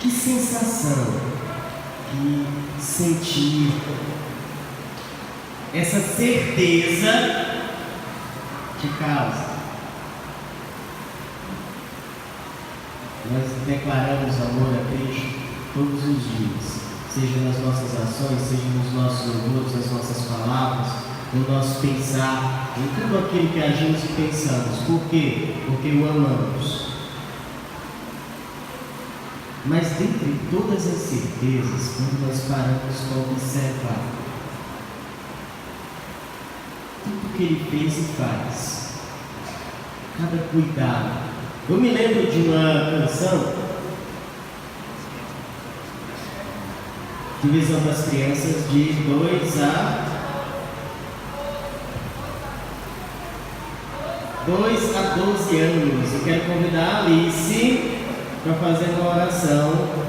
Que sensação, que sentir essa certeza te causa. Nós declaramos amor a Cristo todos os dias, seja nas nossas ações, seja nos nossos louvores, nas nossas palavras, no nosso pensar, em tudo aquilo que agimos e pensamos. Por quê? Porque o amamos. Mas dentre todas as certezas, quando nós paramos para observar tudo que Ele fez e faz, cada cuidado. Eu me lembro de uma canção, Divisão das Crianças, de 2 a 12 anos. Eu quero convidar a Alice para fazer uma oração.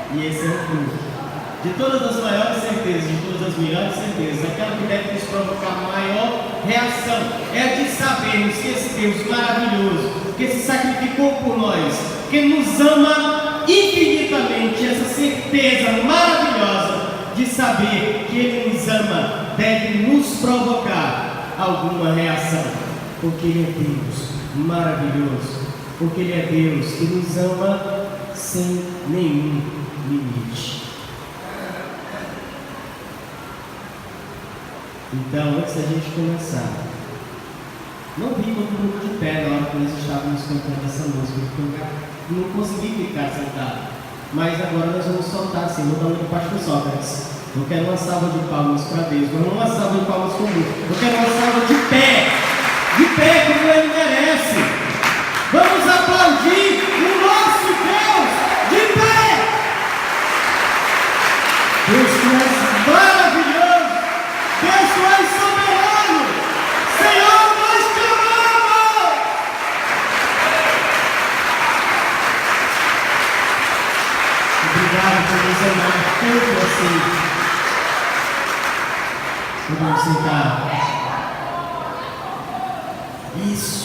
E esse é o fruto de todas as maiores certezas, de todas as melhores certezas. Aquela que deve nos provocar maior reação é a de sabermos que esse Deus maravilhoso, que se sacrificou por nós, que nos ama infinitamente. Essa certeza maravilhosa de saber que Ele nos ama deve nos provocar alguma reação, porque Ele é Deus maravilhoso, porque Ele é Deus que nos ama sem nenhum limite. Então, antes da gente começar, não vi todo mundo de pé na hora que nós estávamos cantando essa música, porque eu não consegui ficar sentado. Mas agora nós vamos soltar assim, mudando do pastor Sócrates. Eu quero uma salva de palmas para Deus, mas não uma salva de palmas comum. Eu quero uma salva de pé como Ele merece. Vamos aplaudir o nosso Deus de pé. Deus, tu és maravilhoso. Deus, tu és soberano. Senhor, nós te amamos. Obrigado por nos amar tanto assim. Vamos sentar. Isso.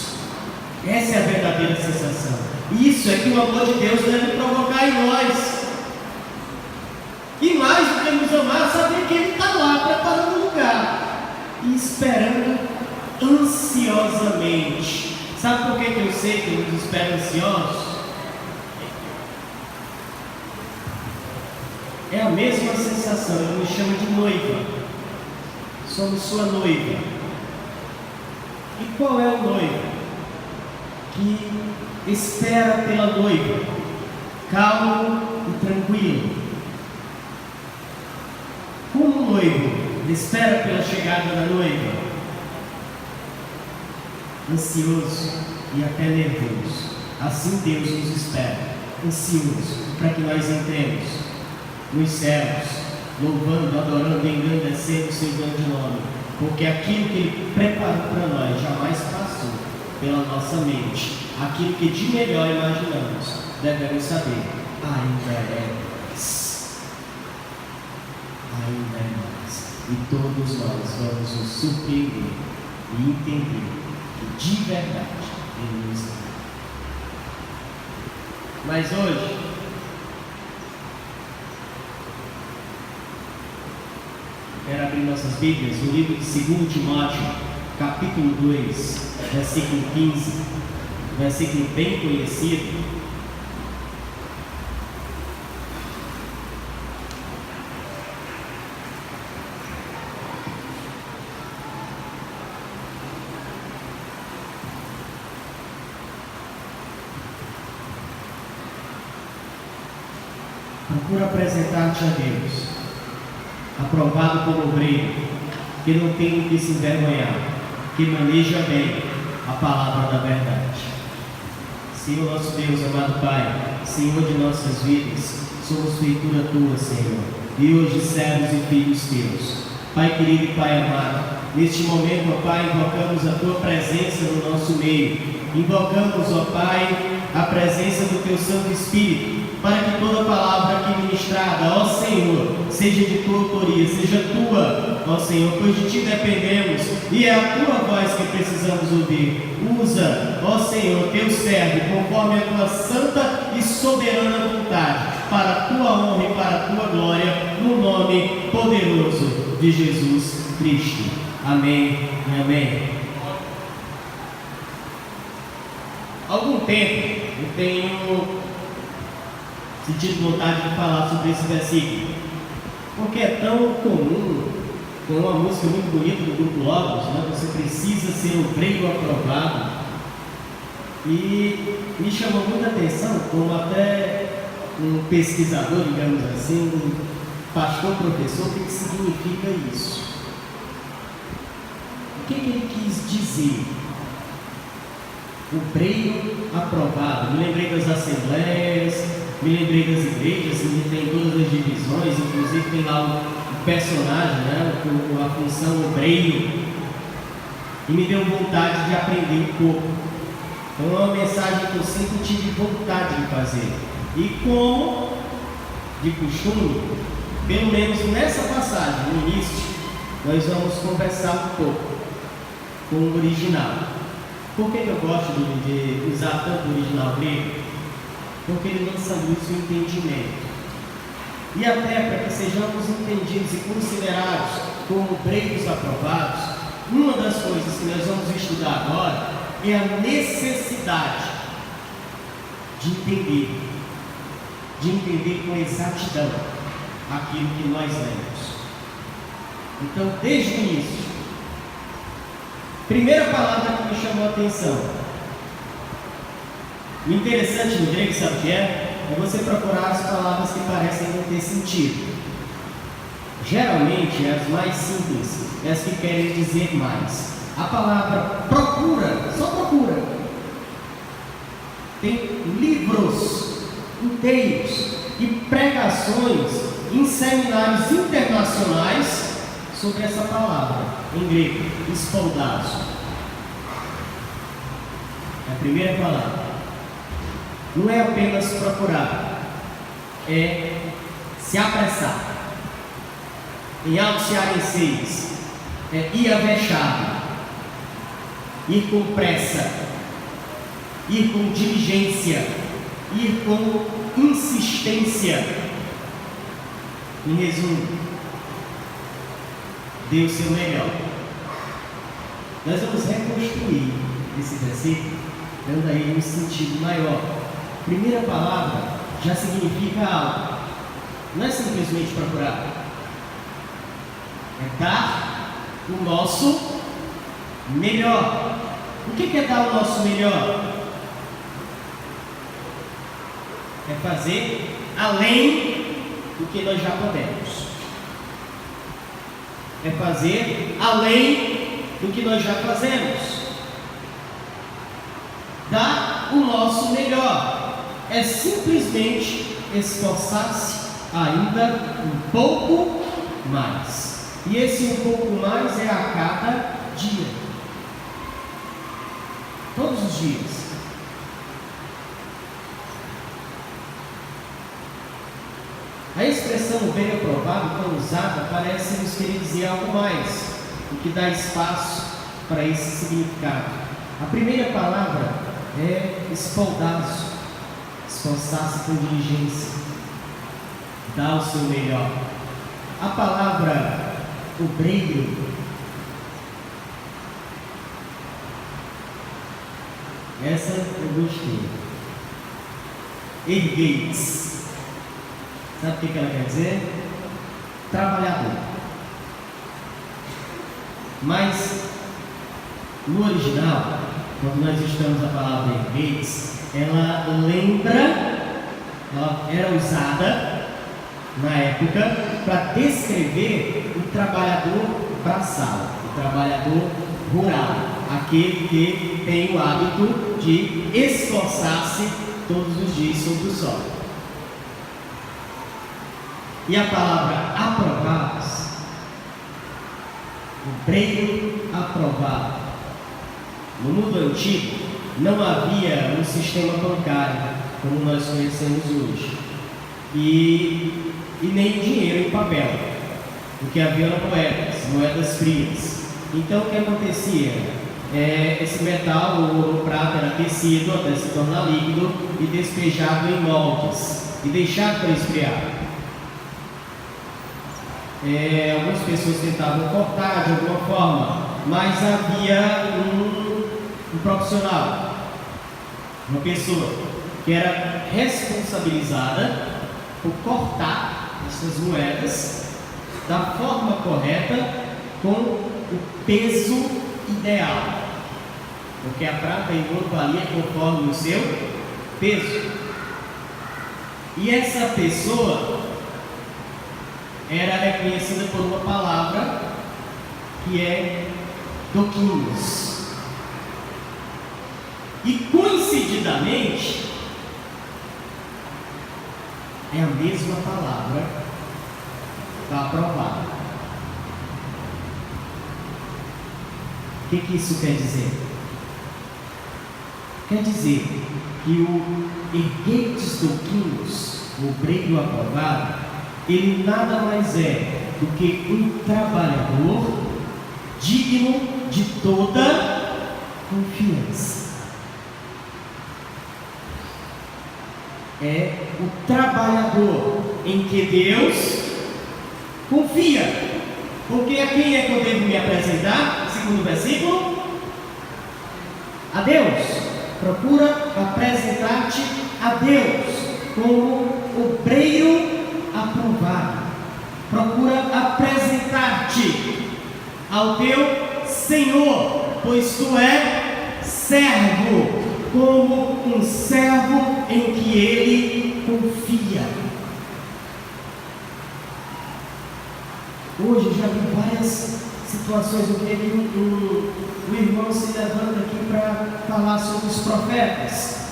Essa é a verdadeira sensação. Isso é que o amor de Deus deve provocar em nós. E mais do que nos amar, saber que Ele está lá preparando o lugar e esperando ansiosamente. Sabe por que eu sei que Ele nos espera ansiosos? É a mesma sensação. Ele nos chama de noiva. Somos sua noiva. E qual é o noivo? Que espera pela noiva, calmo e tranquilo. Como o noivo espera pela chegada da noiva? Ansioso e até nervoso. Assim Deus nos espera, ansioso, para que nós entremos nos céus, louvando, adorando, engrandecendo o seu grande nome, porque aquilo que Ele preparou para nós jamais passou pela nossa mente. Aquilo que de melhor imaginamos, devemos saber, ainda é mais. Ainda é mais. E todos nós vamos nos surpreender e entender que de verdade Ele nos ama. Mas hoje, quero abrir nossas Bíblias no livro de 2 Timóteo, capítulo 2, versículo 15, versículo bem conhecido. Procura apresentar-te a Deus, aprovado como obreiro, que não tem o que se envergonhar, que maneja bem a palavra da verdade. Senhor nosso Deus, amado Pai, Senhor de nossas vidas, somos feitura Tua, Senhor, e hoje servos e filhos Teus. Pai querido e Pai amado, neste momento, ó Pai, invocamos a Tua presença no nosso meio, invocamos, ó Pai, a presença do Teu Santo Espírito, para que toda palavra aqui ministrada, ó Senhor, seja de Tua autoria, seja Tua, ó Senhor, pois de Ti dependemos, e é a Tua voz que precisamos ouvir. Usa, ó Senhor, Teu servo, conforme a Tua santa e soberana vontade, para a Tua honra e para a Tua glória, no nome poderoso de Jesus Cristo. Amém e amém. Há algum tempo eu tenho sentido vontade de falar sobre esse versículo, porque é tão comum, com uma música muito bonita do grupo Logos, né? Você precisa ser obreiro aprovado, e me chamou muita atenção, como até um pesquisador, digamos assim, um pastor, professor, o que significa isso? O que ele quis dizer? Obreiro aprovado. Me lembrei das assembleias, me lembrei das igrejas, que tem todas as divisões, inclusive tem lá o personagem, né, a função obreiro, e me deu vontade de aprender um pouco. Então é uma mensagem que eu sempre tive vontade de fazer. E como de costume, pelo menos nessa passagem, no início, nós vamos conversar um pouco com o original. Por que eu gosto de usar tanto o original grego? Porque ele lança luz o entendimento. E até para que sejamos entendidos e considerados como obreiros aprovados, uma das coisas que nós vamos estudar agora é a necessidade de entender com exatidão aquilo que nós lemos. Então, desde o início, primeira palavra que me chamou a atenção. O interessante no grego, sabe o que é? É você procurar as palavras que parecem não ter sentido. Geralmente, as mais simples, as que querem dizer mais. A palavra procura, só procura. Tem livros inteiros e pregações em seminários internacionais sobre essa palavra, em grego, espoldazo. É a primeira palavra. Não é apenas procurar, é se apressar. Em alto cearenseis, é ir avexado, ir com pressa, ir com diligência, ir com insistência. Em resumo, dê o seu melhor. Nós vamos reconstruir esse versículo, dando aí um sentido maior. Primeira palavra já significa algo. Não é simplesmente procurar. É dar o nosso melhor. O que é dar o nosso melhor? É fazer além do que nós já podemos. É fazer além do que nós já fazemos. Dar o nosso melhor é simplesmente esforçar-se ainda um pouco mais. E esse um pouco mais é a cada dia. Todos os dias. A expressão obreiro aprovado, quando usada, parece nos querer dizer algo mais, o que dá espaço para esse significado. A primeira palavra é espoldazo, esforçar-se com diligência, dar o seu melhor. A palavra obreiro essa eu gostei. Ergueis. Sabe o que ela quer dizer? Trabalhador. Mas no original, quando nós estudamos a palavra ergueis, ela era usada na época para descrever o trabalhador braçal, o trabalhador rural, aquele que tem o hábito de esforçar-se todos os dias sob o sol. E a palavra aprovados, obreiro aprovado. No mundo antigo não havia um sistema bancário como nós conhecemos hoje, e nem dinheiro em papel. O que havia eram moedas frias. Então o que acontecia? Esse metal, o ouro ou prata, era aquecido até se tornar líquido e despejado em moldes e deixado para esfriar. Algumas pessoas tentavam cortar de alguma forma, mas havia um profissional, uma pessoa que era responsabilizada por cortar essas moedas da forma correta, com o peso ideal, porque a prata e o ouro valia conforme o seu peso. E essa pessoa era reconhecida por uma palavra que é doquinos. E coincididamente é a mesma palavra para aprovado. O que isso quer dizer? Quer dizer que o herdeiro dos doquinos, o obreiro aprovado, ele nada mais é do que um trabalhador digno de toda confiança. É o trabalhador em que Deus confia. Porque a quem é que eu devo me apresentar? Segundo o versículo, a Deus. Procura apresentar-te a Deus como obreiro aprovado. Procura apresentar-te ao teu Senhor, pois tu és servo, como um servo em que ele confia. Hoje já vi várias situações em que o irmão se levanta aqui para falar sobre os profetas,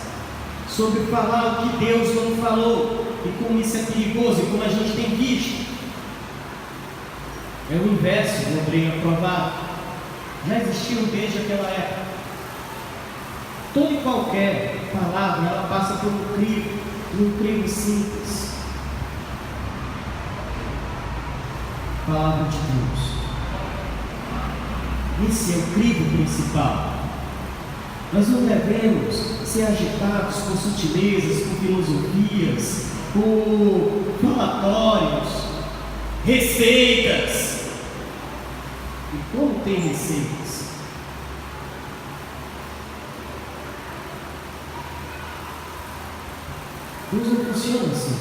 sobre falar o que Deus não falou, e como isso é perigoso, e como a gente tem visto. É o inverso do obreiro aprovado. Já existiu desde aquela época. Toda e qualquer palavra, ela passa por um crivo simples. Palavra de Deus. Esse é o crivo principal. Nós não devemos ser agitados por sutilezas, por filosofias, por falatórios, receitas. E como tem receitas? Deus não funciona assim.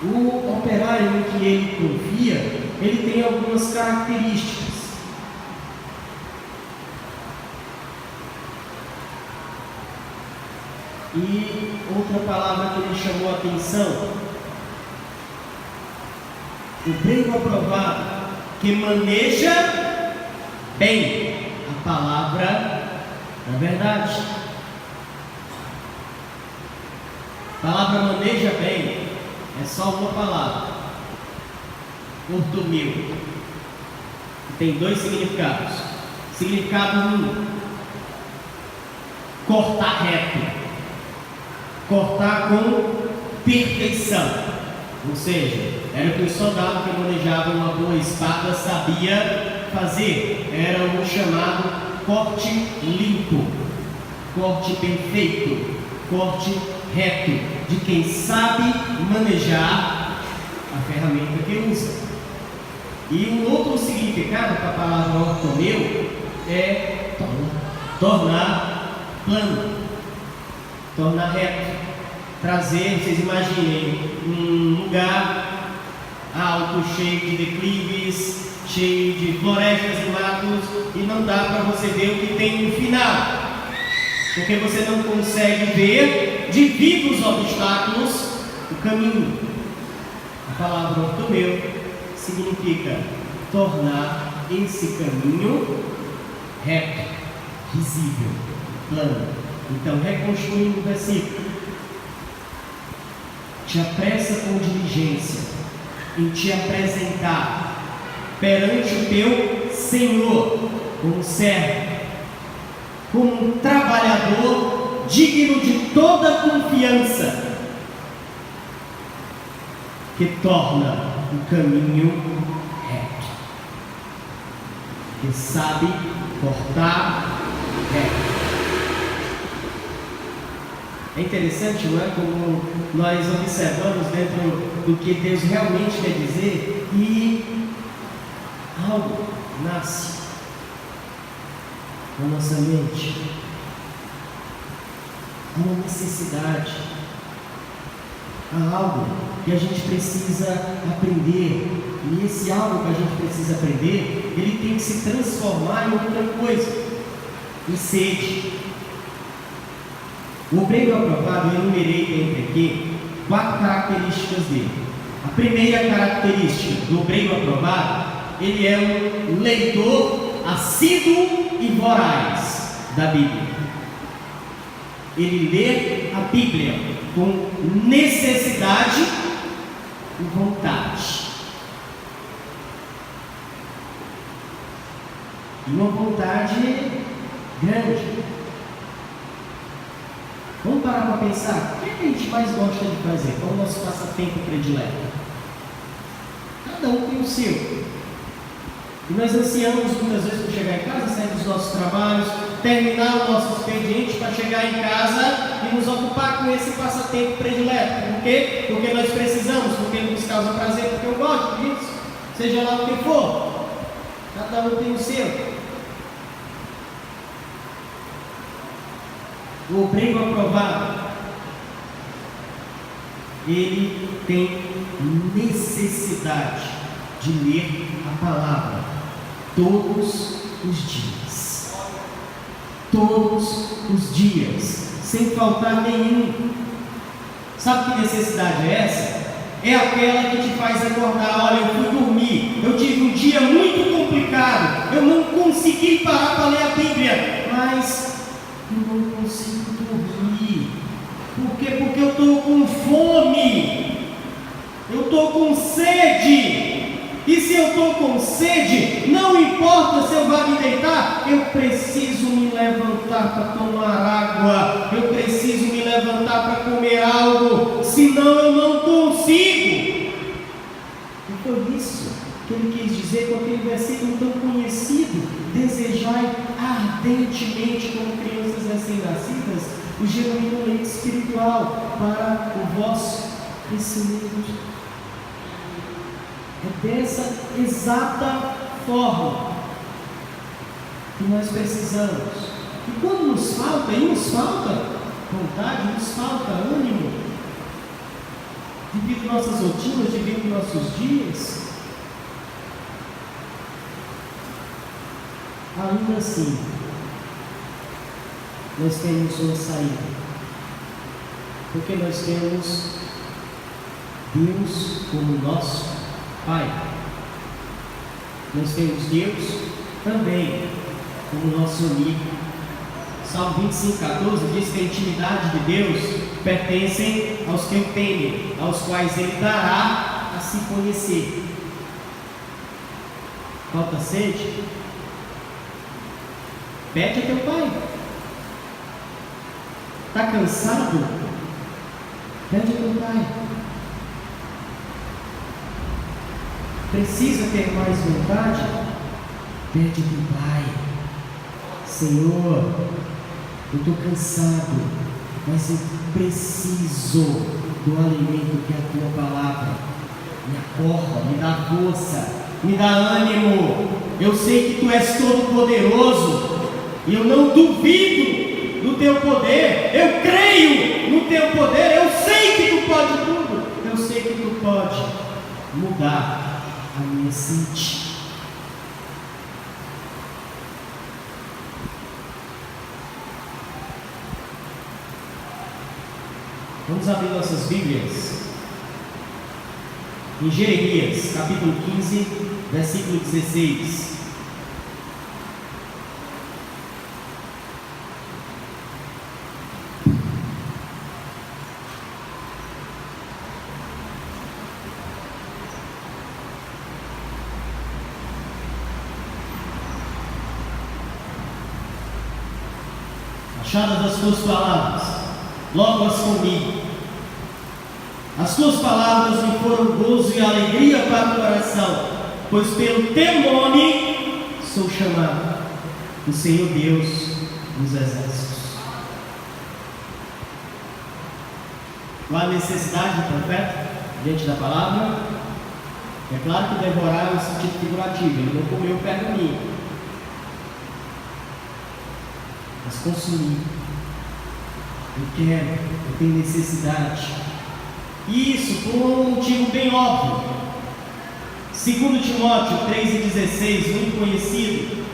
O operário em que ele confia, ele tem algumas características. E outra palavra que me chamou a atenção: o obreiro aprovado, que maneja bem a palavra da verdade. A palavra maneja bem é só uma palavra, ortomeu, que tem dois significados. Significado 1: cortar reto, cortar com perfeição. Ou seja, era o que o soldado que manejava uma boa espada sabia fazer. Era o chamado corte limpo, corte bem feito, corte reto, de quem sabe manejar a ferramenta que usa. E um outro significado para a palavra ortomeu é tornar plano, tornar reto, trazer, vocês imaginem, um lugar alto, cheio de declives, cheio de florestas e matos, e não dá para você ver o que tem no final. porque você não consegue ver, devido aos obstáculos, o caminho. A palavra ortomeu significa tornar esse caminho reto, visível, plano. Então, reconstruindo o versículo, te apressa com diligência em te apresentar perante o teu Senhor como servo, como um trabalhador digno de toda confiança, que torna o caminho reto, que sabe cortar reto. É interessante, não é? Como nós observamos dentro do que Deus realmente quer dizer, e algo nasce na nossa mente, há uma necessidade, há algo que a gente precisa aprender, e esse algo que a gente precisa aprender, ele tem que se transformar em outra coisa, em sede. O obreiro aprovado, eu enumerei dentro aqui 4 características dele. A primeira característica do obreiro aprovado, ele é um leitor assíduo e voraz da Bíblia. Ele lê a Bíblia com necessidade e vontade. E uma vontade grande. Vamos parar para pensar, o que a gente mais gosta de fazer? Qual é o nosso passatempo predileto? Cada um tem o seu. E nós ansiamos muitas vezes por chegar em casa, sair dos nossos trabalhos, terminar o nosso expediente para chegar em casa e nos ocupar com esse passatempo predileto. Por quê? Porque nós precisamos, porque ele nos causa prazer, porque eu gosto disso, seja lá o que for. Cada um tem o seu. O obreiro aprovado, ele tem necessidade de ler a palavra todos os dias. Todos os dias, sem faltar nenhum. Sabe que necessidade é essa? É aquela que te faz acordar. Olha, eu fui dormir, eu tive um dia muito complicado, eu não consegui parar para ler a Bíblia, mas eu não consigo dormir. Por quê? Porque eu estou com fome, eu estou com sede. E se eu estou com sede, não importa se eu vou me deitar, eu preciso me levantar para tomar água, eu preciso me levantar para comer algo, senão eu não consigo. E foi isso que ele quis dizer com aquele versículo tão conhecido: desejai ardentemente, como crianças recém-nascidas, o genuíno leite espiritual para o vosso crescimento. É dessa exata forma que nós precisamos. E quando nos falta, e nos falta vontade, nos falta ânimo, devido às nossas rotinas, devido aos nossos dias, ainda assim, nós temos uma saída, porque nós temos Deus como nosso Pai. Nós temos Deus também como nosso amigo. Salmo 25:14 diz que a intimidade de Deus pertence aos que o temem, aos quais Ele dará a se conhecer. Falta sede? Pede a teu Pai. Está cansado? Pede a teu Pai. Precisa ter mais vontade? Pede a teu Pai. Senhor, eu estou cansado, mas eu preciso do alimento que é a tua palavra. Me acorda, me dá força, me dá ânimo. Eu sei que tu és todo poderoso e eu não duvido do teu poder. Eu creio no teu poder. Eu sei que tu pode tudo. Eu sei que tu pode mudar a minha sede. Vamos abrir nossas Bíblias em Jeremias, capítulo 15, versículo 16. Achadas as tuas palavras, logo as comi. As tuas palavras me foram gozo e alegria para o coração, pois pelo teu nome sou chamado, o Senhor Deus dos exércitos. Qual a necessidade do profeta diante da palavra? É claro que devorar é um sentido figurativo, ele não comeu pergaminho, mas consumir. Eu quero, eu tenho necessidade. Isso por um motivo bem óbvio. 2 Timóteo 3,16, muito conhecido.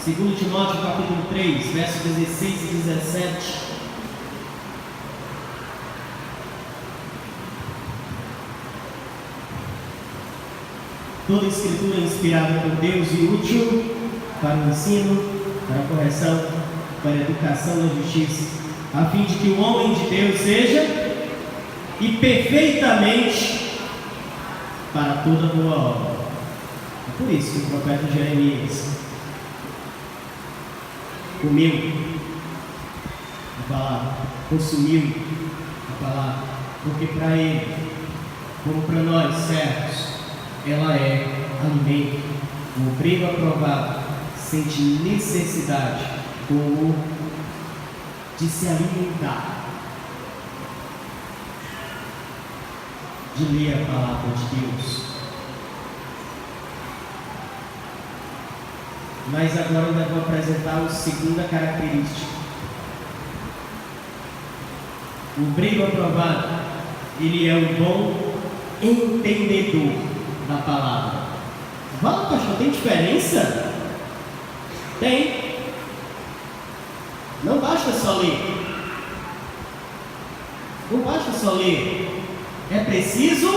Segundo Timóteo capítulo 3, versos 16 e 17. Toda escritura é inspirada por Deus e útil para o ensino, para a correção, para a educação na justiça, a fim de que o homem de Deus seja e perfeitamente para toda boa obra. É por isso que o profeta Jeremias comeu a palavra, consumiu a palavra, porque para ele, como para nós servos, ela é alimento. O obreiro aprovado sente necessidade como de se alimentar, de ler a palavra de Deus. Mas agora eu vou apresentar a segunda característica. O obreiro aprovado, ele é um bom entendedor da palavra. Fala, pastor, tem diferença? Tem. Não basta só ler. Não basta só ler. É preciso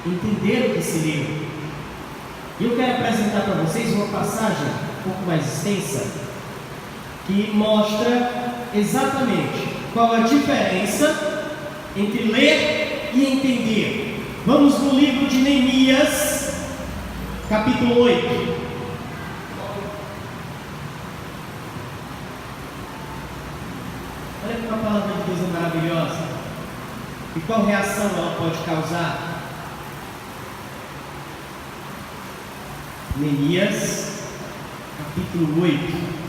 entender o que se leu. E eu quero apresentar para vocês uma passagem um pouco mais extensa que mostra exatamente qual a diferença entre ler e entender. Vamos no livro de Neemias, capítulo 8. Olha como a palavra de Deus é maravilhosa. E qual reação ela pode causar? Neemias, capítulo 8.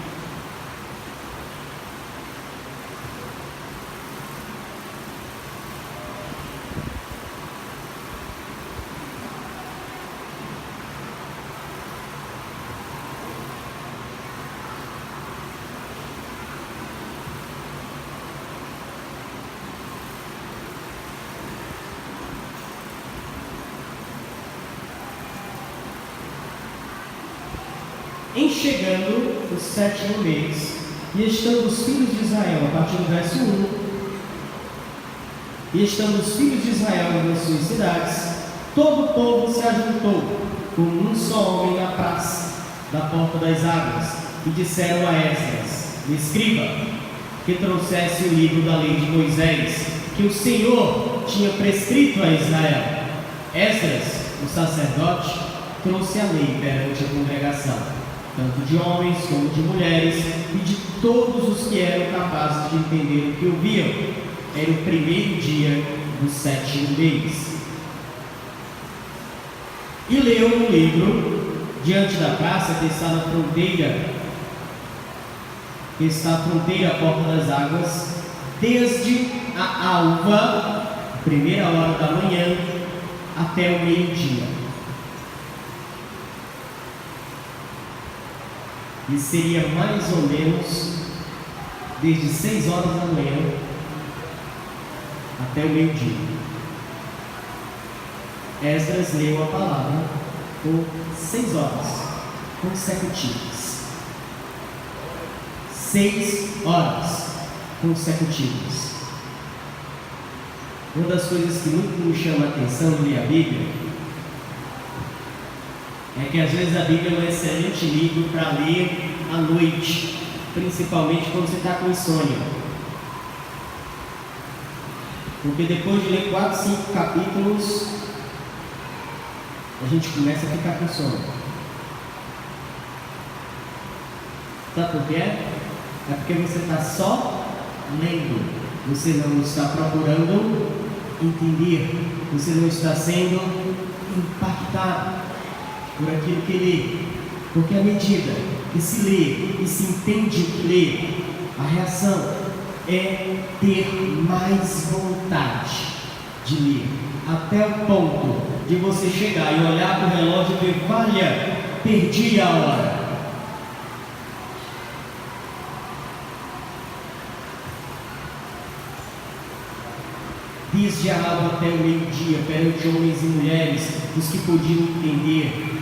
Em chegando o 7º mês, e estando os filhos de Israel, a partir do verso 1, e estando os filhos de Israel nas suas cidades, todo o povo se ajuntou, como um só homem na praça, da porta das águas, e disseram a Esdras, o escriba, que trouxesse o livro da lei de Moisés, que o Senhor tinha prescrito a Israel. Esdras, o sacerdote, trouxe a lei perante a congregação, tanto de homens como de mulheres, e de todos os que eram capazes de entender o que ouviam. Era o primeiro dia do 7º mês. E leu no livro, diante da praça que está na fronteira, que está à fronteira à porta das águas, desde a alva, primeira hora da manhã, até o meio-dia. E seria mais ou menos desde 6 horas da manhã até o meio-dia. Esdras leu a palavra por 6 horas consecutivas. 6 horas consecutivas. Uma das coisas que muito me chama a atenção de ler a Bíblia é que às vezes a Bíblia é um excelente livro para ler à noite, principalmente quando você está com insônia. Porque depois de ler 4, 5 capítulos, a gente começa a ficar com sono. Sabe por quê? É porque você está só lendo, você não está procurando entender, você não está sendo impactado por aquilo que lê, porque à medida que se lê e se entende o que lê, a reação é ter mais vontade de ler, até o ponto de você chegar e olhar para o relógio e ver, olha, perdi a hora. Desde a alva até o meio-dia, perante homens e mulheres, os que podiam entender,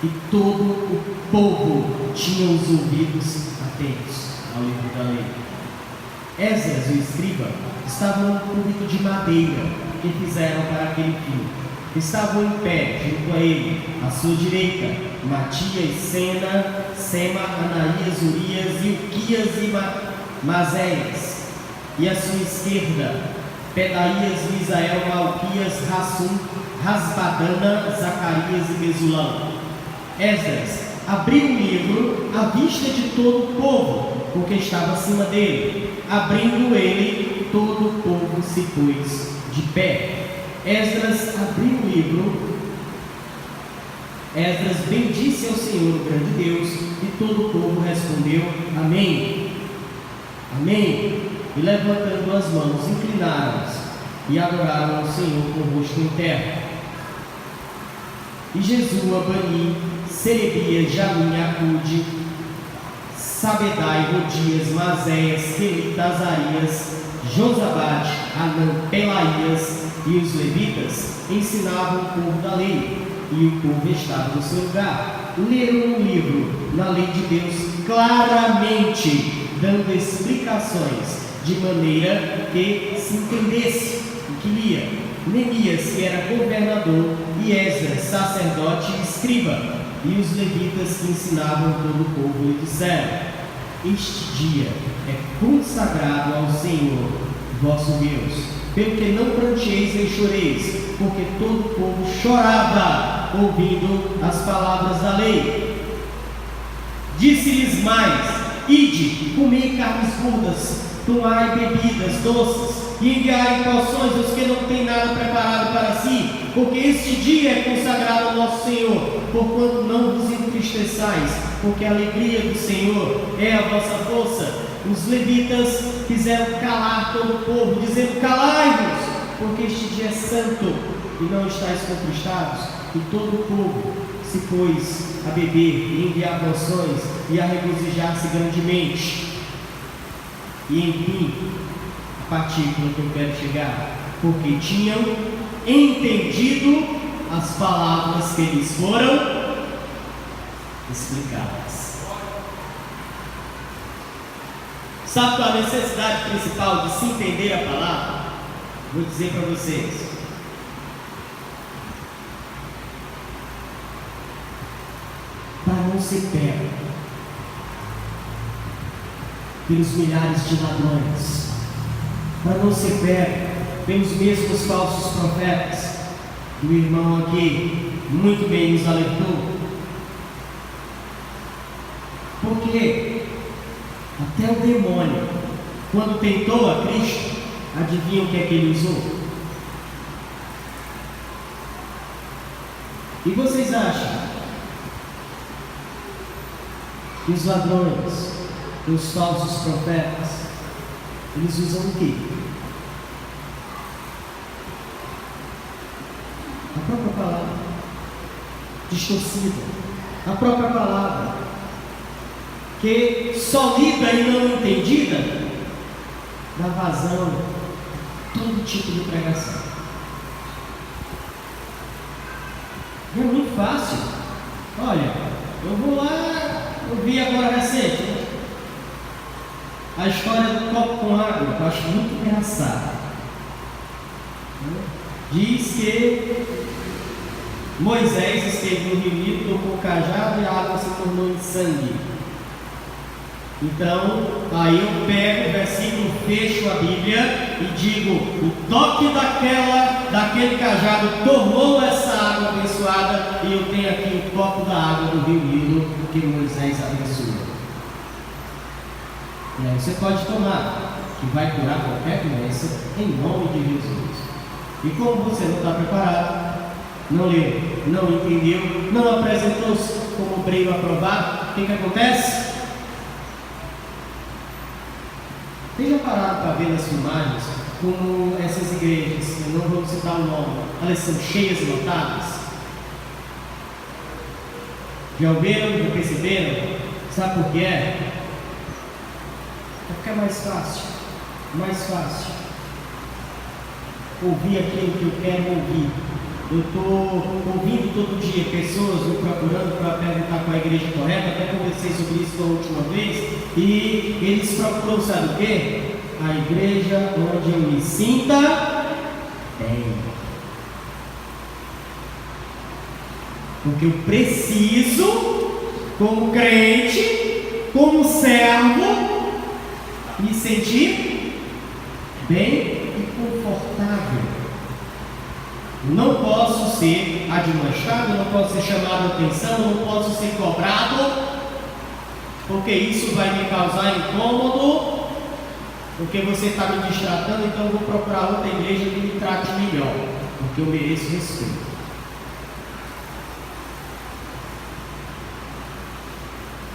e todo o povo tinha os ouvidos atentos ao livro da lei. Esdras, o escriba, estava num púlpito de madeira que fizeram para aquele fim. Estavam em pé, junto a ele, à sua direita, Matias, Sema, Ananias, Urias, Ilquias e Mazéias, e à sua esquerda, Pedaías, Misael, Malquias, Rassum, Rasbadana, Zacarias e Mesulão. Esdras abriu o livro à vista de todo o povo, porque estava acima dele. Abrindo ele, todo o povo se pôs de pé. Esdras abriu o livro. Esdras bendisse ao Senhor, o grande Deus, e todo o povo respondeu: Amém. Amém. E levantando as mãos, inclinaram-se e adoraram ao Senhor com o rosto em terra. E Jesua, Bani, Serebias, Jamim, Acude, Sabedai, Rodias, Mazéias, Quelita, Azarias, Josabade, Anã, Pelaías e os levitas ensinavam o povo da lei, e o povo estava no seu lugar. Leram o livro na lei de Deus claramente, dando explicações, de maneira que se entendesse o que lia. Neemias, que era governador, e Esdras, sacerdote e escriba, e os levitas que ensinavam todo o povo, lhe disseram: Este dia é consagrado ao Senhor, vosso Deus, pelo que não pranteis nem choreis, porque todo o povo chorava, ouvindo as palavras da lei. Disse-lhes mais: Ide, comei carnes gordas, tomai bebidas doces, e enviai porções aos que não têm nada preparado para si, porque este dia é consagrado ao nosso Senhor, porquanto não vos entristeçais, porque a alegria do Senhor é a vossa força. Os levitas fizeram calar todo o povo, dizendo: Calai-vos, porque este dia é santo, e não estáis contristados. E todo o povo se pôs a beber e enviar porções e a regozijar-se grandemente. E enfim, a partícula que eu quero chegar, porque tinham entendido as palavras que lhes foram explicadas. Sabe qual a necessidade principal de se entender a palavra? Vou dizer para vocês. Para não ser pego pelos milhares de ladrões, para não ser pego pelos mesmos falsos profetas. O irmão aqui muito bem nos alertou, porque até o demônio, quando tentou a Cristo, adivinha o que é que ele usou? E vocês acham que os ladrões, os falsos profetas, eles usam o quê? A própria palavra distorcida, a própria palavra que só lida e não entendida dá vazão a todo tipo de pregação. É muito fácil. Olha, eu vou lá, eu vi agora recente a história do copo com água, que eu acho muito engraçado. Diz que Moisés esteve no Rio Nilo, tocou o cajado e a água se tornou em sangue. Então, aí eu pego o versículo, fecho a Bíblia e digo: o toque daquele cajado tornou essa água abençoada, e eu tenho aqui o copo da água do Rio Nilo que Moisés abençoou. E aí você pode tomar, que vai curar qualquer doença, em nome de Jesus. E como você não está preparado, não leu, não entendeu, não apresentou-se como obreiro aprovado, o que acontece? Tenha parado para ver nas filmagens como essas igrejas, eu não vou citar o nome, elas são cheias e lotadas. Já ouviram, já perceberam? Sabe por que é? Porque é mais fácil ouvir aquilo que eu quero ouvir. Eu estou ouvindo todo dia pessoas me procurando para perguntar qual é a igreja correta. Até conversei sobre isso da última vez. E eles procuram, sabe o quê? A igreja onde eu me sinta bem. Porque eu preciso, como crente, como servo, me sentir bem e confortável. Não posso ser admoestado, não posso ser chamado a atenção, não posso ser cobrado, porque isso vai me causar incômodo, porque você está me distratando, então eu vou procurar outra igreja que me trate melhor, porque eu mereço respeito.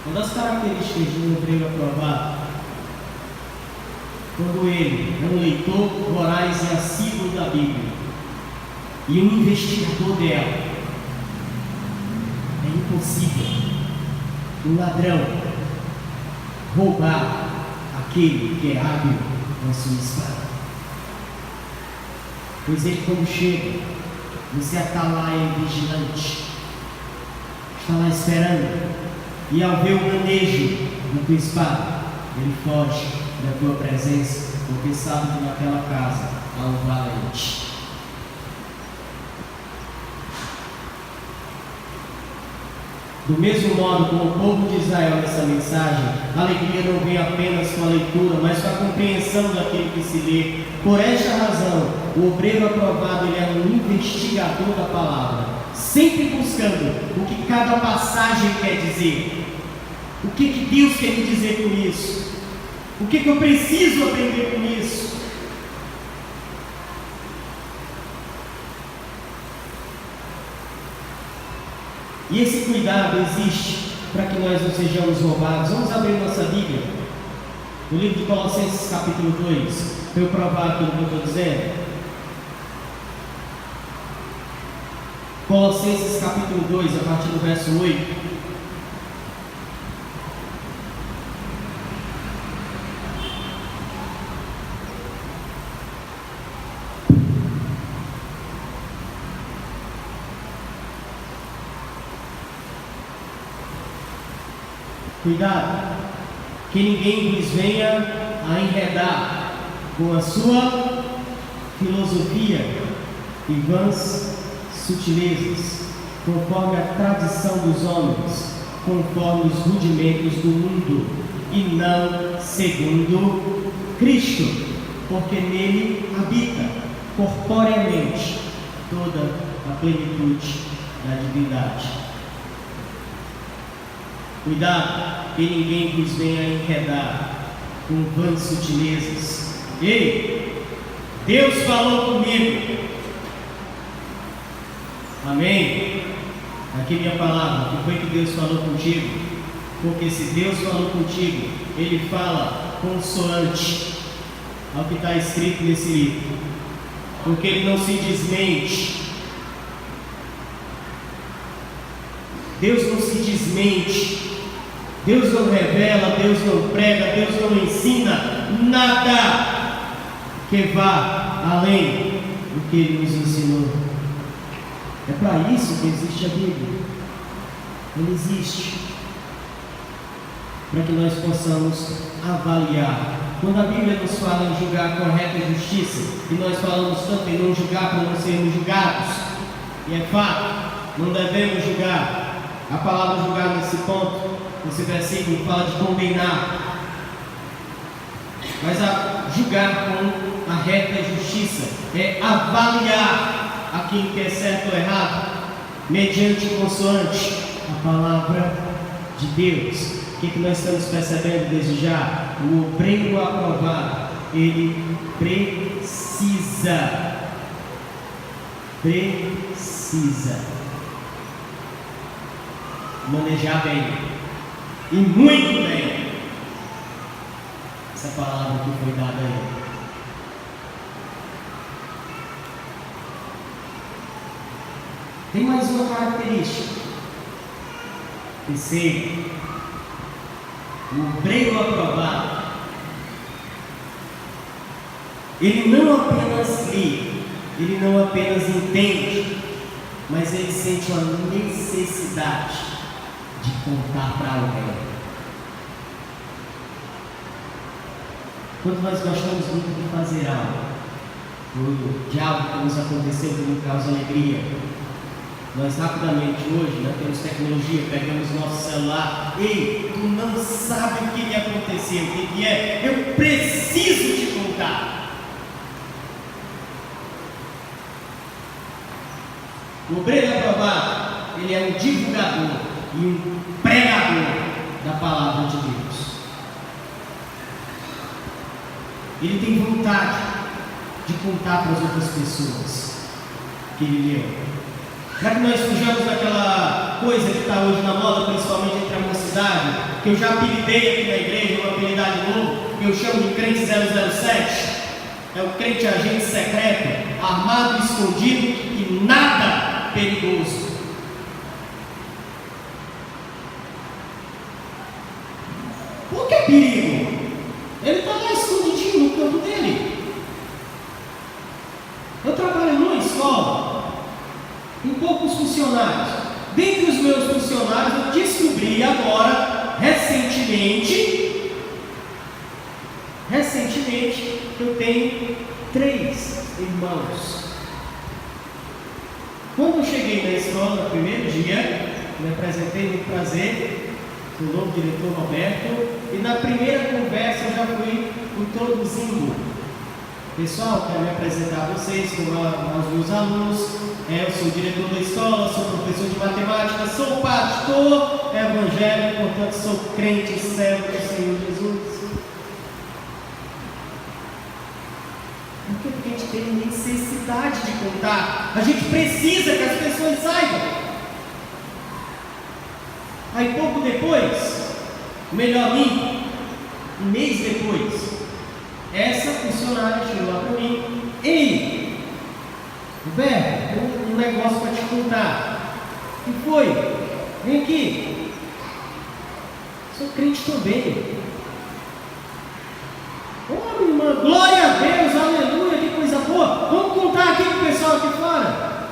Uma das características de um obreiro aprovado, quando ele é um leitor voraz e assíduo da Bíblia, e um investigador dela, é impossível um ladrão roubar aquele que é hábil com a sua espada. Pois ele, quando chega, você está lá vigilante, está lá esperando, e ao ver o manejo da tua espada, ele foge da tua presença, porque sabe que naquela casa há um valente. Do mesmo modo como o povo de Israel nessa mensagem, a alegria não vem apenas com a leitura, mas com a compreensão daquilo que se lê. Por esta razão, o obreiro aprovado ele é um investigador da palavra, sempre buscando o que cada passagem quer dizer. O que Deus quer me dizer com isso? O que eu preciso aprender com isso? E esse cuidado existe para que nós não sejamos roubados. Vamos abrir nossa Bíblia, no livro de Colossenses capítulo 2, para eu provar aquilo que eu estou dizendo. Colossenses capítulo 2, a partir do verso 8. Cuidado, que ninguém vos venha a enredar com a sua filosofia e vãs sutilezas, conforme a tradição dos homens, conforme os rudimentos do mundo, e não segundo Cristo, porque nele habita corporeamente toda a plenitude da divindade. Cuidado, que ninguém vos venha a enredar com vãs sutilezas. Ei, Deus falou comigo. Amém? Aqui minha palavra, o que foi que Deus falou contigo? Porque se Deus falou contigo, Ele fala consoante ao que está escrito nesse livro. Porque Ele não se desmente. Deus não se desmente. Deus não revela, Deus não prega, Deus não ensina nada que vá além do que Ele nos ensinou. É para isso que existe a Bíblia. Ele existe para que nós possamos avaliar. Quando a Bíblia nos fala em julgar com reta justiça, e nós falamos tanto em não julgar para não sermos julgados, e é fato, não devemos julgar. A palavra julgar nesse ponto, nesse versículo, fala de condenar. Mas a julgar com a reta justiça é avaliar aquilo que é certo ou errado, mediante e consoante a palavra de Deus. O que nós estamos percebendo desde já? O obreiro aprovado, ele precisa manejar bem, e muito bem, essa palavra que foi dada a ele. Tem mais uma característica. Terceiro, o obreiro aprovado, ele não apenas lê, ele não apenas entende, mas ele sente uma necessidade de contar para alguém. Quando nós gostamos muito de fazer algo, de algo que nos aconteceu que nos causa alegria, nós rapidamente hoje, temos tecnologia, pegamos nosso celular. Ei, tu não sabe o que me aconteceu, o que é? Eu preciso te contar. O obreiro aprovado, ele é um divulgador e um pregador da palavra de Deus. Ele tem vontade de contar para as outras pessoas que ele leu. Já que nós fujamos daquela coisa que está hoje na moda, principalmente entre a mocidade, que eu já apelidei aqui na igreja, uma apelidade novo, que eu chamo de crente 007, é o crente agente secreto, armado, escondido e nada perigoso. Por que perigo? Ele está lá escondidinho no canto dele. Eu trabalho numa escola com poucos funcionários. Dentre os meus funcionários, eu descobri agora, recentemente, que eu tenho 3 irmãos. Quando eu cheguei na escola, no primeiro dia, me apresentei, muito prazer, o novo diretor Roberto, e na primeira conversa eu já fui introduzindo. Pessoal, quero me apresentar a vocês como aos meus alunos. Eu sou diretor da escola, sou professor de matemática, sou pastor evangélico, portanto sou crente servo do Senhor Jesus. Por quê? Porque a gente tem necessidade de contar. A gente precisa que as pessoas saibam. Aí pouco depois, melhor nem, um mês depois, essa funcionária chegou lá para mim: ei, Roberto, tem um negócio para te contar. O que foi? Vem aqui. Sou crente também. Oh, minha irmã, glória a Deus, aleluia, que coisa boa. Vamos contar aqui para o pessoal aqui fora.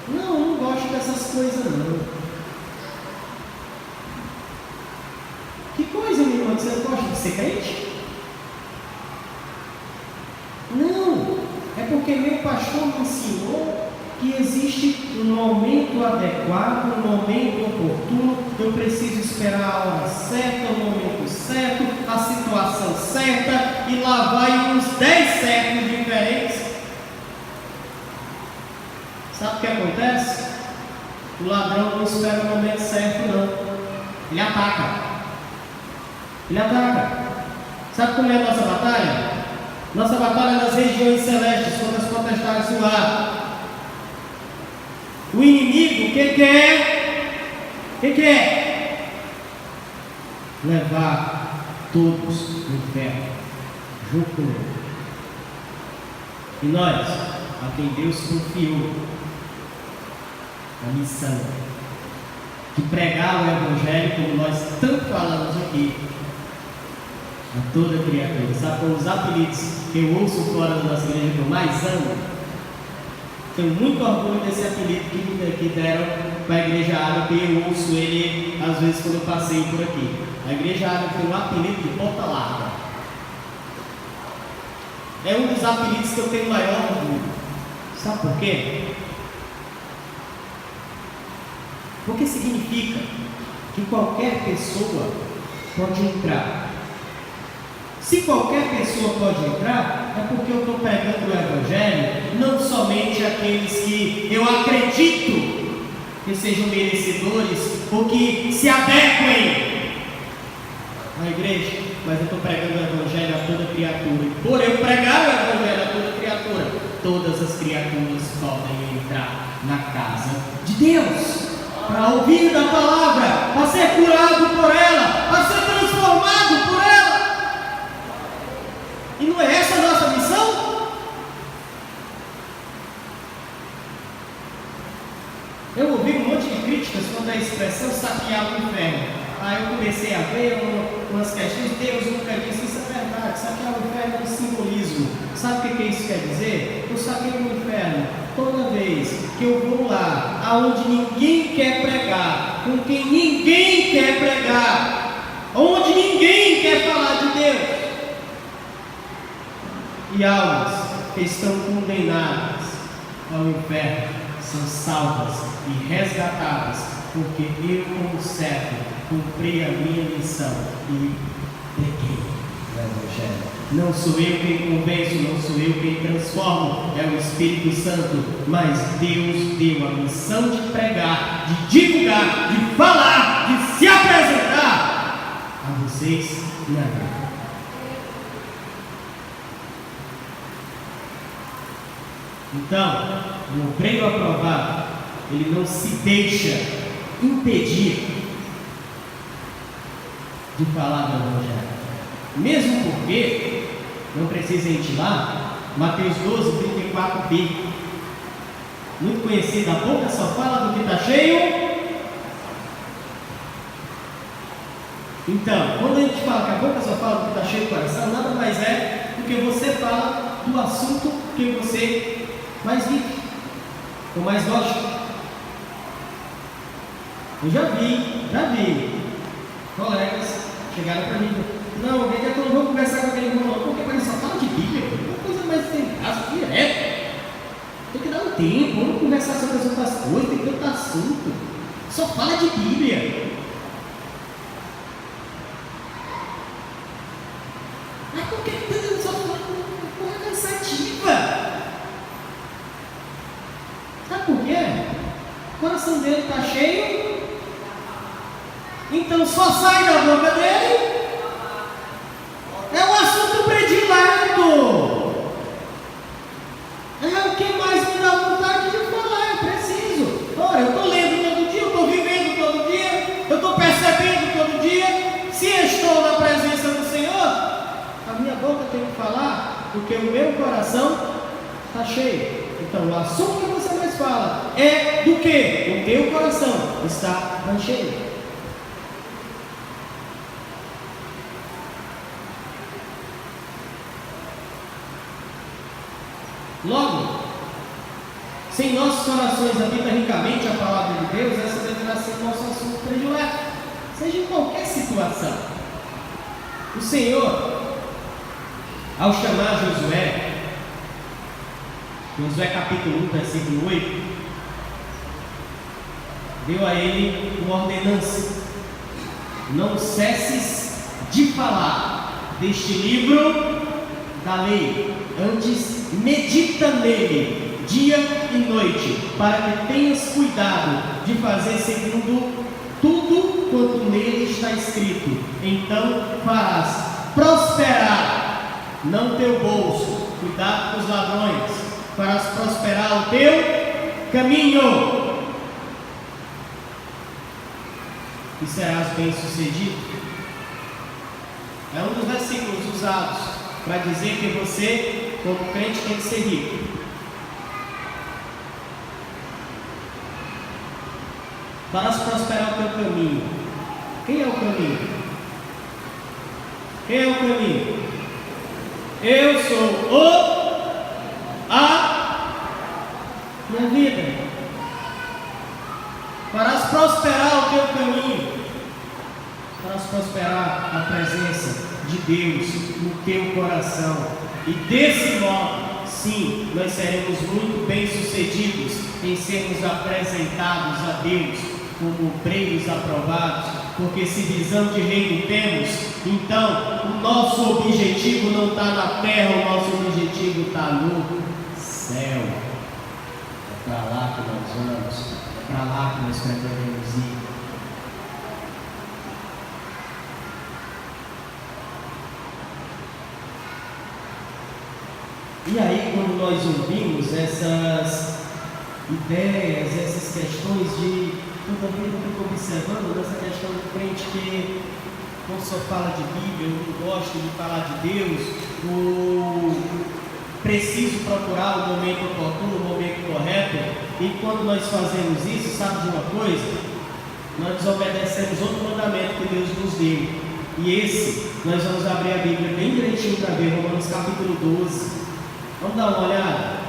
Não gosto dessas coisas não. Que coisa, minha irmã, que você gosta de ser crente? Não, é porque meu pastor me ensinou que existe um momento adequado, um momento oportuno. Eu preciso esperar a hora certa, o momento certo, a situação certa, e lá vai uns 10 séculos diferentes. Sabe o que acontece? O ladrão não espera o momento certo, não. Ele ataca. Sabe como é a nossa batalha? Nossa batalha é nas regiões celestes, contra as potestades do ar. O inimigo, o que quer? Levar todos no inferno, junto com ele. E nós, a quem Deus confiou a missão de pregar o Evangelho, como nós tanto falamos aqui, a toda criatura. Sabe qual os apelidos que eu ouço fora da nossa igreja que eu mais amo? Tenho muito orgulho desse apelido que deram para a Igreja Árabe. Eu ouço ele às vezes quando eu passeio por aqui. A Igreja Árabe tem um apelido de Ponta Larga. É um dos apelidos que eu tenho maior orgulho. Sabe por quê? Porque significa que qualquer pessoa pode entrar. Se qualquer pessoa pode entrar, é porque eu estou pregando o Evangelho, não somente aqueles que eu acredito que sejam merecedores ou que se adequem à igreja, mas eu estou pregando o Evangelho a toda criatura. E por eu pregar o Evangelho a toda criatura, todas as criaturas podem entrar na casa de Deus, para ouvir da palavra, para ser curado por ela, para ser transformado por ela. E não é essa a nossa missão? Eu ouvi um monte de críticas quando a expressão saquear o inferno. Aí eu comecei a ver umas questões. Deus nunca disse isso, é verdade. Saquear o inferno é um simbolismo. Sabe o que isso quer dizer? Eu saqueio o inferno toda vez que eu vou lá, aonde ninguém quer pregar, com quem ninguém quer pregar, onde ninguém quer falar de Deus. E almas que estão condenadas ao inferno são salvas e resgatadas, porque eu, como servo, cumpri a minha missão e preguei o Evangelho. Não sou eu quem convenço, não sou eu quem transformo, é o Espírito Santo, mas Deus deu a missão de pregar, de divulgar, de falar, de se apresentar a vocês e a mim. Então, o obreiro aprovado, ele não se deixa impedir de falar do Evangelho. Mesmo porque, não precisa ir lá, Mateus 12, 34b, muito conhecido, a boca só fala do que está cheio. Então, quando a gente fala que a boca só fala do que está cheio do coração, nada mais é do que você fala do assunto que você mais vive, ou mais gosta. Eu já vi colegas chegaram para mim: não, que eu não vou conversar com aquele irmão, não, porque ele só fala de Bíblia, uma coisa mais sem graça, direto. Tem que dar um tempo, vamos conversar sobre as outras coisas, tem tanto assunto, só fala de Bíblia. Mas por que ele só fala de coisa cansativa? Sabe por quê? O coração dele está cheio, então só sai da boca dele. É um assunto predileto. É o que mais me dá vontade de falar. Eu preciso. Ora, eu estou lendo todo dia, eu estou vivendo todo dia, eu estou percebendo todo dia. Se estou na presença do Senhor, a minha boca tem que falar, porque o meu coração está cheio. Então, o assunto que você mais fala é do que o teu coração está cheio. Logo, se em nossos corações habita ricamente a palavra de Deus, essa deverá ser o nosso assunto predileto, seja em qualquer situação. O Senhor, ao chamar Josué capítulo 1, versículo 8, deu a ele uma ordenança: não cesses de falar deste livro da lei, antes medita nele dia e noite, para que tenhas cuidado de fazer segundo tudo quanto nele está escrito. Então farás prosperar, não teu bolso, cuidado com os ladrões, farás prosperar o teu caminho e serás bem-sucedido. É um dos versículos usados para dizer que você, como crente, tem que ser rico. Farás prosperar o teu caminho. Quem é o caminho? Quem é o caminho? Eu sou o farás prosperar o teu caminho, farás prosperar a presença de Deus no teu coração, e desse modo, sim, nós seremos muito bem-sucedidos em sermos apresentados a Deus como obreiros aprovados, porque se visão de reino temos, então o nosso objetivo não está na terra, o nosso objetivo está no céu. É para lá que nós vamos, é para lá que nós pretendemos ir. E aí, quando nós ouvimos essas ideias, essas questões de, também eu fico observando nessa questão do crente que não só fala de Bíblia, eu não gosto de falar de Deus, preciso procurar o momento oportuno, o momento correto, e quando nós fazemos isso, sabe de uma coisa? Nós desobedecemos outro mandamento que Deus nos deu, e esse, nós vamos abrir a Bíblia bem direitinho para ver, Romanos capítulo 12, vamos dar uma olhada?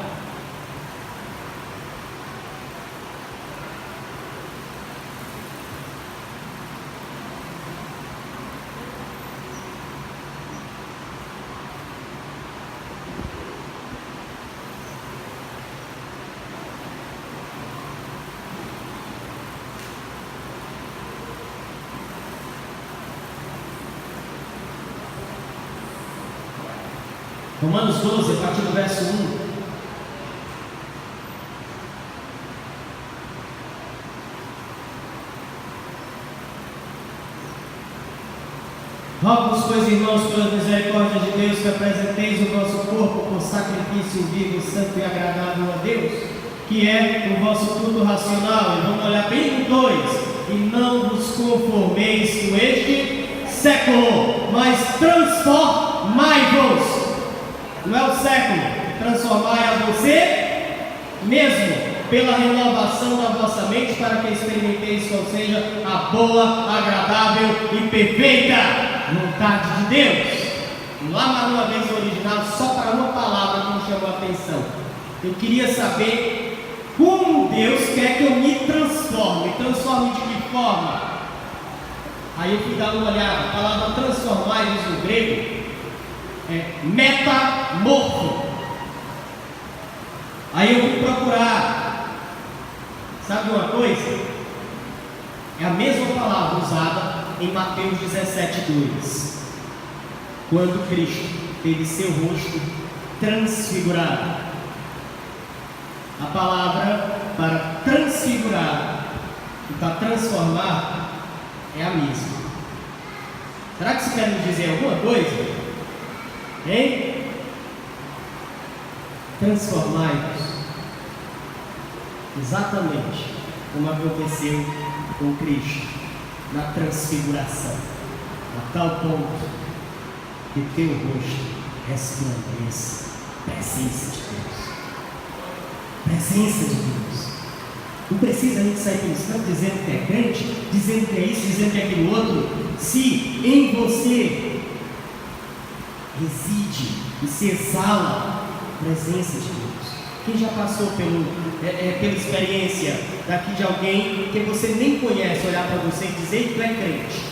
Romanos 12, a partir do verso 1. Rogo-vos, pois, irmãos, pela misericórdia de Deus, que apresenteis o vosso corpo por sacrifício vivo, santo e agradável a Deus, que é o vosso culto racional. E vamos olhar bem no 2. E não vos conformeis com este século, mas transformai-vos. Não é o século, transformai a você mesmo, pela renovação da vossa mente, para que experimenteis qual seja a boa, agradável e perfeita vontade de Deus. Lá mais uma vez no original, só para uma palavra que me chamou a atenção. Eu queria saber como Deus quer que eu me transforme. Transforme de que forma? Aí eu fui dar uma olhada. A palavra transformar, diz no grego, é metamorfo. Aí eu fui procurar. Sabe uma coisa? É a mesma palavra usada em Mateus 17:2, quando Cristo teve seu rosto transfigurado. A palavra para transfigurar e para transformar é a mesma. Será que isso quer nos dizer alguma coisa? Hein? Transformai-vos, exatamente como aconteceu com Cristo na transfiguração, a tal ponto que teu rosto resplandeça presença de Deus. Presença de Deus. Não precisa a gente sair pensando, dizendo que é crente, dizendo que é isso, dizendo que é aquilo outro, se em você reside e se exala a presença de Deus. Quem já passou pela experiência daqui de alguém que você nem conhece, olhar para você e dizer que tu é crente?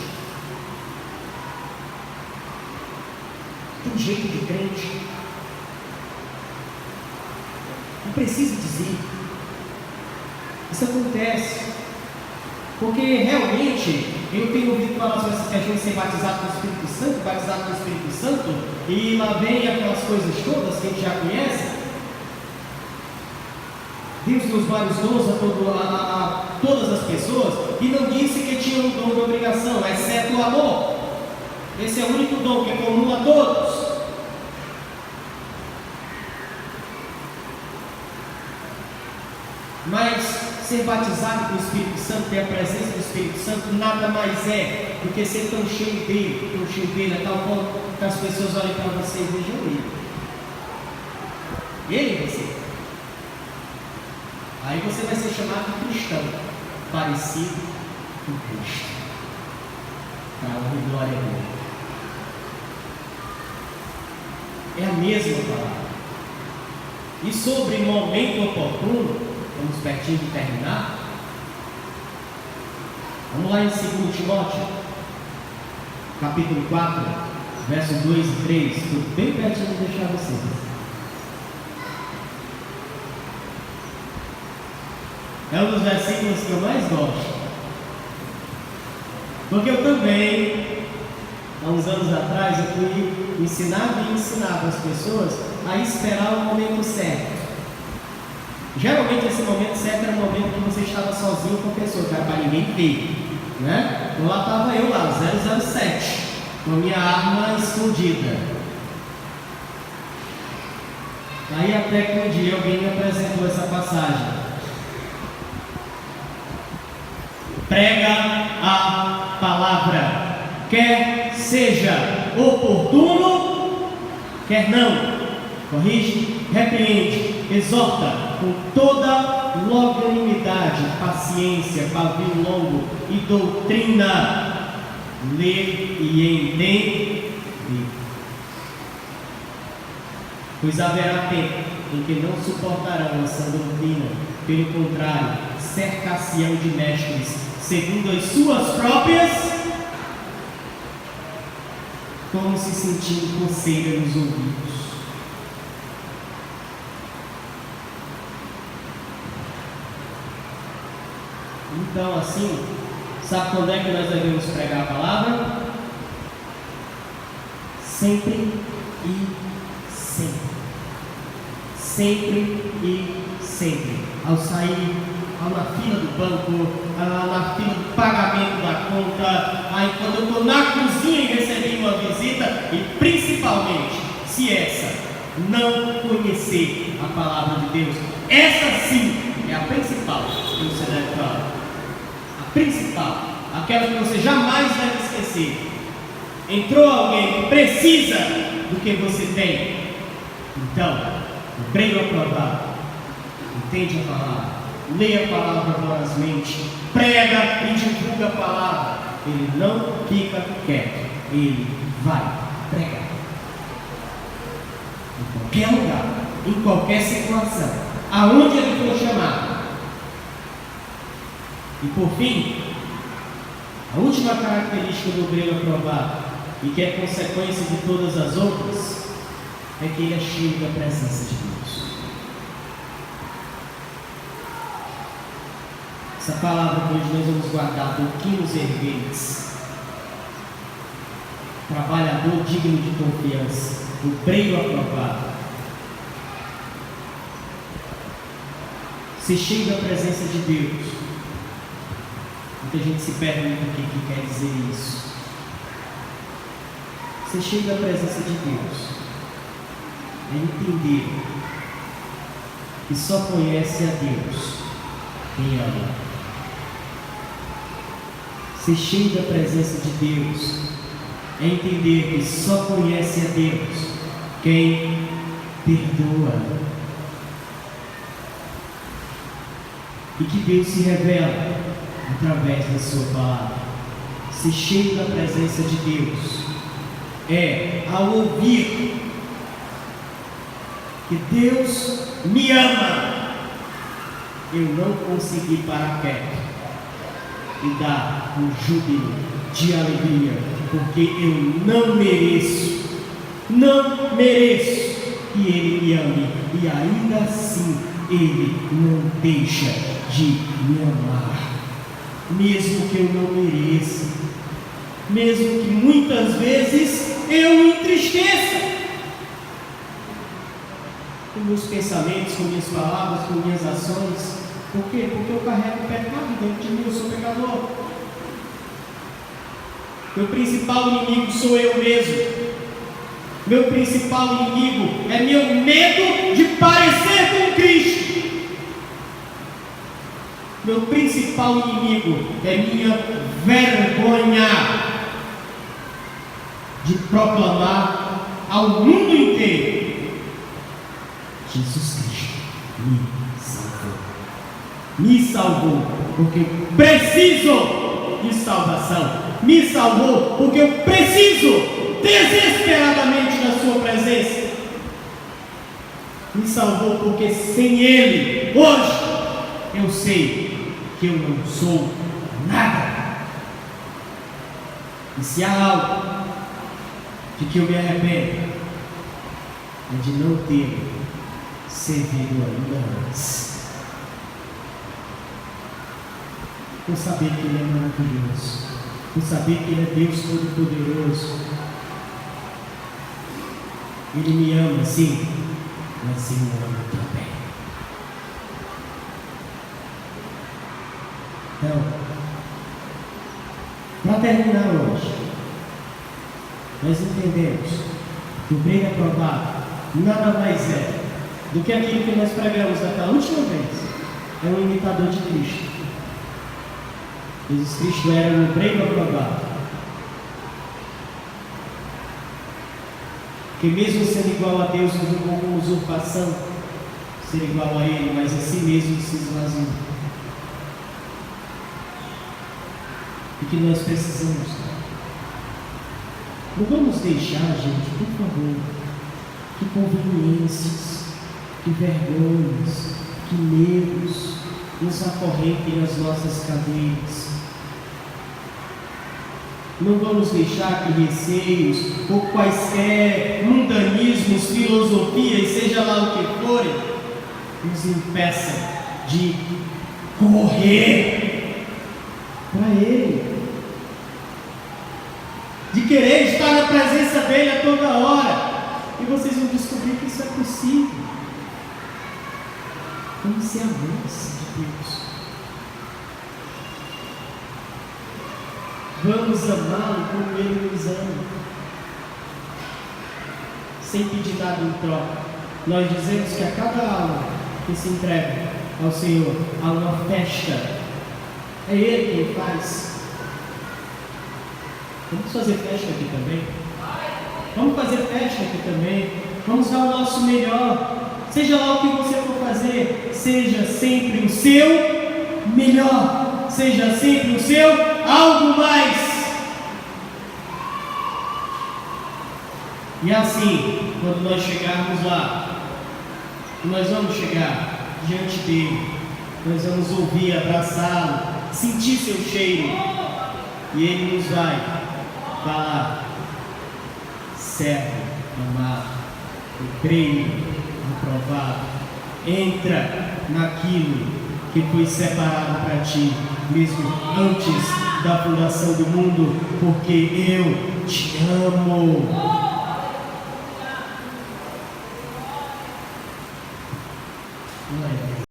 Tem jeito de crente. Não precisa dizer. Isso acontece. Porque realmente eu tenho ouvido falar sobre essa questão de ser batizado com o Espírito Santo, batizado com o Espírito Santo, e lá vem aquelas coisas todas que a gente já conhece. Deus deu vários dons a todas as pessoas, e não disse que tinha um dom de obrigação, exceto o amor. Esse é o único dom que é comum a todos. Mas ser batizado com o Espírito Santo, ter a presença do Espírito Santo, nada mais é do que ser tão cheio dele, a tal ponto que as pessoas olhem para você e vejam ele. Ele e você. Aí você vai ser chamado de cristão, parecido com Cristo, para a honra e glória dele. É a mesma palavra. E sobre momento oportuno, vamos pertinho de terminar, Vamos lá em 2 Timóteo, capítulo 4, versos 2 e 3. Estou bem pertinho de deixar vocês. É um dos versículos que eu mais gosto. Porque eu também, há uns anos atrás, eu fui ensinado e ensinava as pessoas a esperar o momento certo. Geralmente esse momento certo era o momento que você estava sozinho com a pessoa, que era para ninguém ver, né? Então lá estava eu lá, 007, com a minha arma escondida. Aí até que um dia alguém me apresentou essa passagem. Prega a palavra, quer seja oportuno, quer não. Corrige, repreende, exorta com toda longanimidade, paciência, pavio longo e doutrina. Lê e entende. Pois haverá tempo em que não suportarão essa doutrina, pelo contrário, cercar-se-ão de mestres, segundo as suas próprias, como se sentindo coceira nos ouvidos. Então, assim, sabe quando é que nós devemos pregar a palavra? Sempre e sempre. Sempre e sempre. Ao sair, na fila do banco, na fila do pagamento da conta, aí quando eu estou na cozinha e recebi uma visita, e principalmente, se essa não conhecer a palavra de Deus, essa sim é a principal que você deve falar. A principal, aquela que você jamais deve esquecer. Entrou alguém que precisa do que você tem, então, creio aprovado, entende a palavra, leia a palavra vorazmente, prega e divulga a palavra. Ele não fica quieto, ele vai pregar. Em qualquer lugar, em qualquer situação, aonde ele for chamado. E por fim, a última característica do obreiro aprovado, e que é consequência de todas as outras, é que ele é cheio da presença de Deus. Essa palavra que hoje nós vamos guardar, pouquinhos erguentes, trabalhador digno de confiança, obreiro aprovado. Ser cheio da presença de Deus. Muita gente se pergunta o que quer dizer isso. Ser cheio da presença de Deus é entender que só conhece a Deus quem ama. Ser cheio da presença de Deus é entender que só conhece a Deus quem perdoa. E que Deus se revela através da sua palavra. Ser cheio da presença de Deus é, ao ouvir que Deus me ama, eu não consegui parar quieto e dar um júbilo de alegria, porque eu não mereço que Ele me ame, e ainda assim Ele não deixa de me amar, mesmo que eu não mereça, mesmo que muitas vezes eu me entristeça com meus pensamentos, com minhas palavras, com minhas ações. Por quê? Porque eu carrego o pecado dentro de mim, eu sou pecador. Meu principal inimigo sou eu mesmo. Meu principal inimigo é meu medo de parecer com Cristo. Meu principal inimigo é minha vergonha de proclamar ao mundo inteiro: Jesus Cristo me salvou. Me salvou porque preciso de salvação. Me salvou porque eu preciso desesperadamente da sua presença. Me salvou porque sem Ele, hoje, eu sei que eu não sou nada. E se há algo de que eu me arrependo, é de não ter servido ainda antes. Por saber que Ele é maravilhoso, por saber que Ele é Deus Todo-Poderoso. Ele me ama sim, mas eu o amo também. Então, para terminar hoje, nós entendemos que o bem aprovado nada mais é do que aquilo que nós pregamos daquela última vez. É um imitador de Cristo. Jesus Cristo era um emprego aprovado. Que mesmo sendo igual a Deus, não julgou como usurpação ser igual a Ele, mas a si mesmo se esvaziou. E que nós precisamos. Não vamos deixar, gente, por favor, que conveniências, que vergonhas, que medos nos acorrentem nas nossas cadeiras. Não vamos deixar que receios ou quaisquer mundanismos, filosofias, seja lá o que forem, nos impeçam de correr para Ele, de querer estar na presença dEle a toda hora. E vocês vão descobrir que isso é possível. Vamos ser amantes de Deus. Vamos amá-lo como Ele nos ama, sem pedir nada em troca. Nós dizemos que a cada alma que se entrega ao Senhor há uma festa. É Ele quem faz. Vamos fazer festa aqui também? Vamos fazer festa aqui também. Vamos dar o nosso melhor. Seja lá o que você for fazer, seja sempre o seu melhor. Seja sempre o seu algo mais. E assim, quando nós chegarmos lá, nós vamos chegar diante dele, nós vamos ouvir, abraçá-lo, sentir seu cheiro, e ele nos vai falar: servo amado, prêmio aprovado, entra naquilo que foi separado para ti, mesmo antes da fundação do mundo, porque eu te amo.